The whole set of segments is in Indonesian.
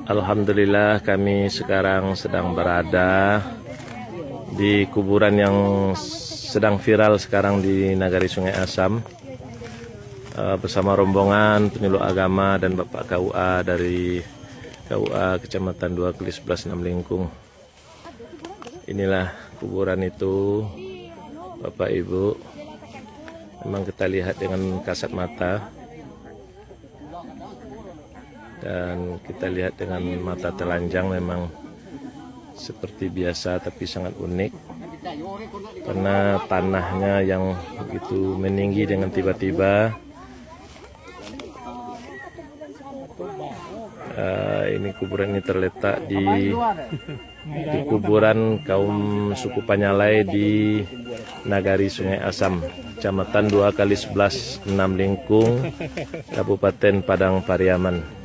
Alhamdulillah kami sekarang sedang berada di kuburan yang sedang viral sekarang di Nagari Sungai Asam bersama rombongan penyuluh agama dan Bapak KUA dari KUA Kecamatan 2 Kali 11 6 Lingkung. Inilah kuburan itu Bapak Ibu. Memang kita lihat dengan kasat mata. Dan kita lihat dengan mata telanjang memang seperti biasa tapi sangat unik karena tanahnya yang begitu meninggi dengan tiba-tiba. Ini kuburan ini terletak di kuburan kaum suku Panyalai di Nagari Sungai Asam, Kecamatan 2 Kali 11 6 Lingkung, Kabupaten Padang Pariaman.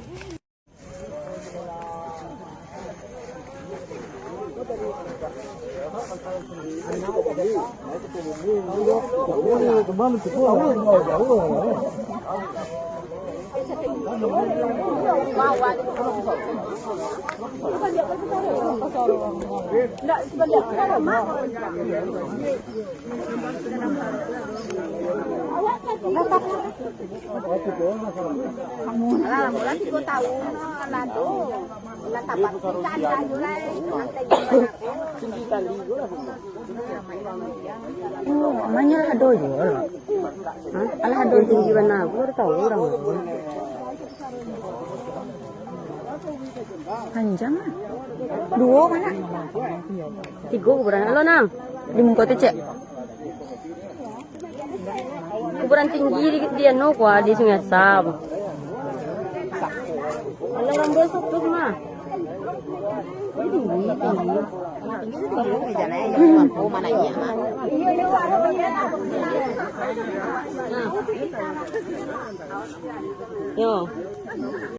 Namanya hado jual. Alah hado tinggi mana? Aku baru tahu orang. Panjang ah. Dua mana? Tiga kuburan. Halo nang. Di muka tu cek. Kuburan tinggi di anu kuah di Sungai Asam. Halo orang besok tu mah. Tinggi. Yo.